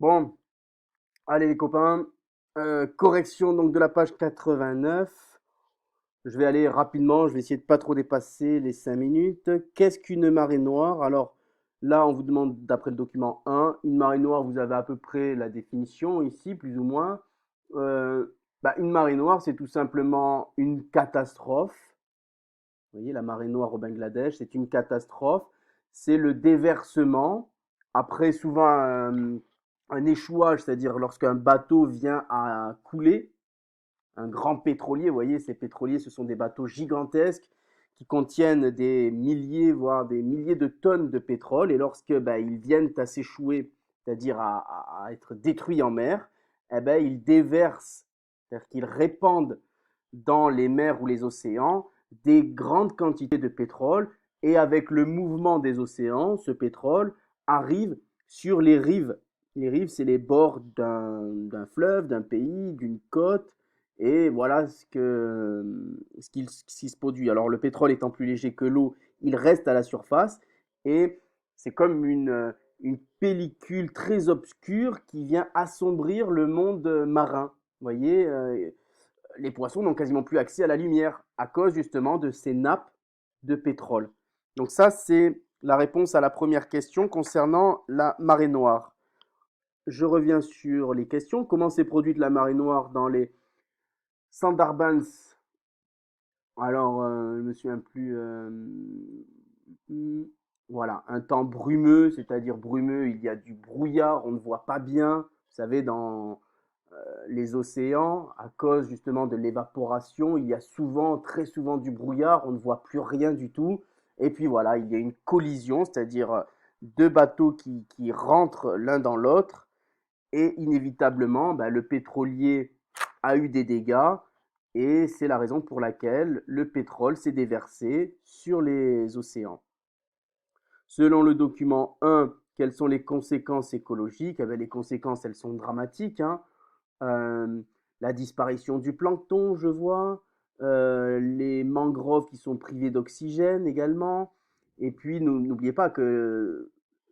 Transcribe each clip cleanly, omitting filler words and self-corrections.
Bon, allez les copains, correction donc de la page 89. Je vais aller rapidement, je vais essayer de pas trop dépasser les 5 minutes. Qu'est-ce qu'une marée noire? Alors là, on vous demande d'après le document 1, une marée noire, vous avez à peu près la définition ici, plus ou moins. Une marée noire, c'est tout simplement une catastrophe. Vous voyez, la marée noire au Bangladesh, c'est une catastrophe. C'est le déversement, après souvent un échouage, c'est-à-dire lorsqu'un bateau vient à couler, un grand pétrolier, vous voyez, ces pétroliers, ce sont des bateaux gigantesques qui contiennent des milliers, voire des milliers de tonnes de pétrole, et lorsque ils viennent à s'échouer, c'est-à-dire à être détruits en mer, ils déversent, c'est-à-dire qu'ils répandent dans les mers ou les océans des grandes quantités de pétrole, et avec le mouvement des océans, ce pétrole arrive sur les rives. Les rives, c'est les bords d'un fleuve, d'un pays, d'une côte, et voilà ce qui se produit. Alors le pétrole étant plus léger que l'eau, il reste à la surface, et c'est comme une pellicule très obscure qui vient assombrir le monde marin. Vous voyez, les poissons n'ont quasiment plus accès à la lumière à cause justement de ces nappes de pétrole. Donc ça, c'est la réponse à la première question concernant la marée noire. Je reviens sur les questions. Comment s'est produite la marée noire dans les Sundarbans? Alors, je me souviens plus. Voilà, un temps brumeux, c'est-à-dire brumeux, il y a du brouillard, on ne voit pas bien. Vous savez, dans les océans, à cause justement de l'évaporation, il y a souvent, très souvent du brouillard, on ne voit plus rien du tout. Et puis voilà, il y a une collision, c'est-à-dire deux bateaux qui rentrent l'un dans l'autre. Et inévitablement, le pétrolier a eu des dégâts. Et c'est la raison pour laquelle le pétrole s'est déversé sur les océans. Selon le document 1, quelles sont les conséquences écologiques? Les conséquences, elles sont dramatiques, hein. Euh, la disparition du plancton, je vois, les mangroves qui sont privées d'oxygène également. Et puis, n'oubliez pas que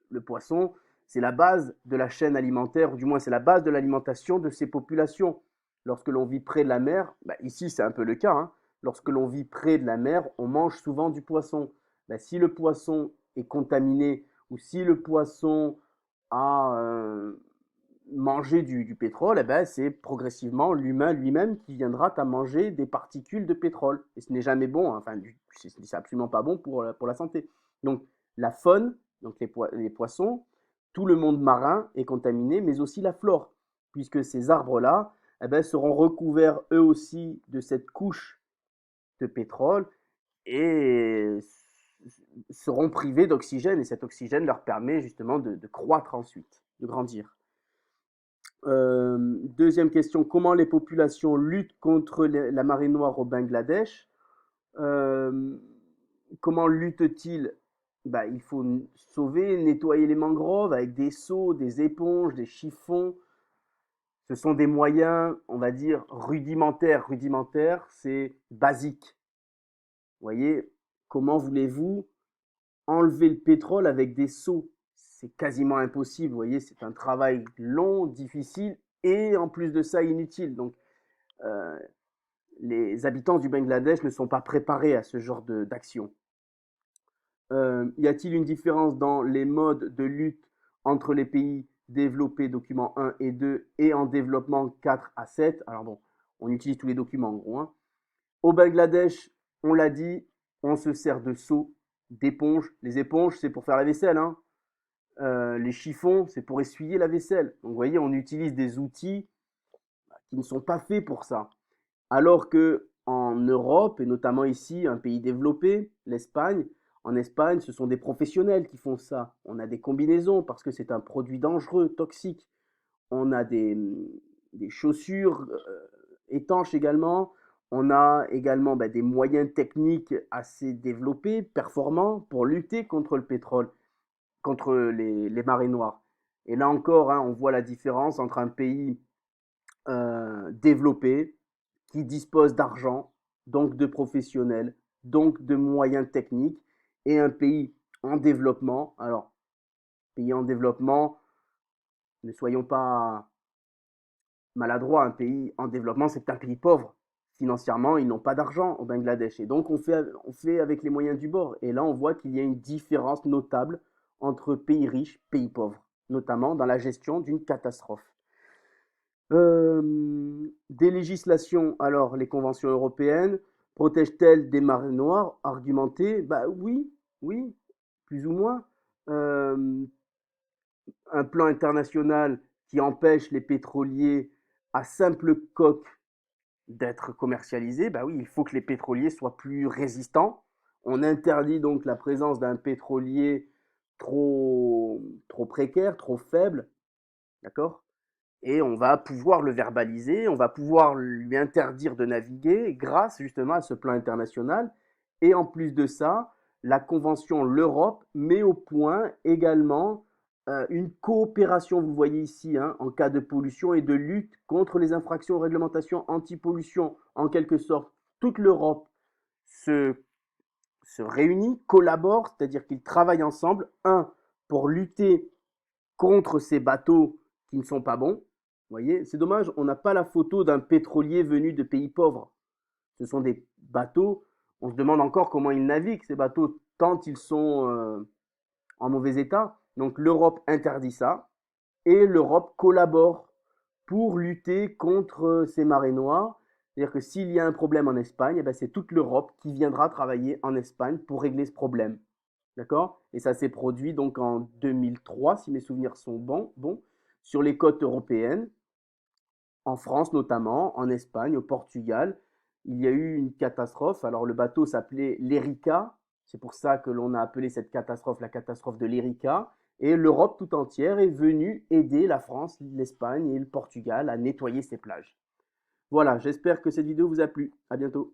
le poisson, c'est la base de la chaîne alimentaire, ou du moins c'est la base de l'alimentation de ces populations. Lorsque l'on vit près de la mer, ici c'est un peu le cas, hein, lorsque l'on vit près de la mer, on mange souvent du poisson. Si le poisson est contaminé ou si le poisson a mangé du pétrole, c'est progressivement l'humain lui-même qui viendra à manger des particules de pétrole. Et ce n'est jamais bon, hein, enfin, c'est absolument pas bon pour la santé. Donc la faune, donc les poissons, tout le monde marin est contaminé, mais aussi la flore, puisque ces arbres-là seront recouverts eux aussi de cette couche de pétrole et seront privés d'oxygène, et cet oxygène leur permet justement de croître ensuite, de grandir. Deuxième question, comment les populations luttent contre la marée noire au Bangladesh? Euh, Comment luttent-ils? Il faut sauver, nettoyer les mangroves avec des seaux, des éponges, des chiffons. Ce sont des moyens, on va dire, rudimentaires. Rudimentaires, c'est basique. Vous voyez, comment voulez-vous enlever le pétrole avec des seaux? C'est quasiment impossible. Vous voyez, c'est un travail long, difficile et en plus de ça inutile. Donc, euh, les habitants du Bangladesh ne sont pas préparés à ce genre d'action. Y a-t-il une différence dans les modes de lutte entre les pays développés, documents 1 et 2, et en développement 4 à 7? Alors bon, on utilise tous les documents en gros, hein. Au Bangladesh, on l'a dit, on se sert de seaux, d'éponges. Les éponges, c'est pour faire la vaisselle, hein. Les chiffons, c'est pour essuyer la vaisselle. Donc vous voyez, on utilise des outils qui ne sont pas faits pour ça. Alors que en Europe, et notamment ici, un pays développé, l'Espagne, en Espagne, ce sont des professionnels qui font ça. On a des combinaisons parce que c'est un produit dangereux, toxique. On a des chaussures étanches également. On a également des moyens techniques assez développés, performants, pour lutter contre le pétrole, contre les marées noires. Et là encore, hein, on voit la différence entre un pays développé, qui dispose d'argent, donc de professionnels, donc de moyens techniques, et un pays en développement. Alors, pays en développement, Ne soyons pas maladroits, un pays en développement, c'est un pays pauvre. Financièrement, ils n'ont pas d'argent au Bangladesh. Et donc, on fait avec les moyens du bord. Et là, on voit qu'il y a une différence notable entre pays riches et pays pauvres, notamment dans la gestion d'une catastrophe. Des législations, alors les conventions européennes protègent-elles des marées noires? Argumentées, bah oui, oui, plus ou moins. Euh, un plan international qui empêche les pétroliers à simple coque d'être commercialisés, bah oui, il faut que les pétroliers soient plus résistants. On interdit donc la présence d'un pétrolier trop précaire, trop faible, d'accord? Et on va pouvoir le verbaliser, on va pouvoir lui interdire de naviguer grâce justement à ce plan international. Et en plus de ça, la Convention L'Europe met au point également une coopération, vous voyez ici, hein, en cas de pollution et de lutte contre les infractions aux réglementations anti-pollution. En quelque sorte, toute l'Europe se, se réunit, collabore, c'est-à-dire qu'ils travaillent ensemble, un, pour lutter contre ces bateaux qui ne sont pas bons. Vous voyez, c'est dommage, on n'a pas la photo d'un pétrolier venu de pays pauvres. Ce sont des bateaux, on se demande encore comment ils naviguent, ces bateaux, tant ils sont en mauvais état. Donc l'Europe interdit ça et l'Europe collabore pour lutter contre ces marées noires. C'est-à-dire que s'il y a un problème en Espagne, eh ben c'est toute l'Europe qui viendra travailler en Espagne pour régler ce problème. D'accord? Et ça s'est produit donc en 2003, si mes souvenirs sont bons, sur les côtes européennes, en France notamment, en Espagne, au Portugal. Il y a eu une catastrophe. Alors le bateau s'appelait l'Erika. C'est pour ça que l'on a appelé cette catastrophe la catastrophe de l'Erika. Et l'Europe tout entière est venue aider la France, l'Espagne et le Portugal à nettoyer ces plages. Voilà, j'espère que cette vidéo vous a plu. À bientôt.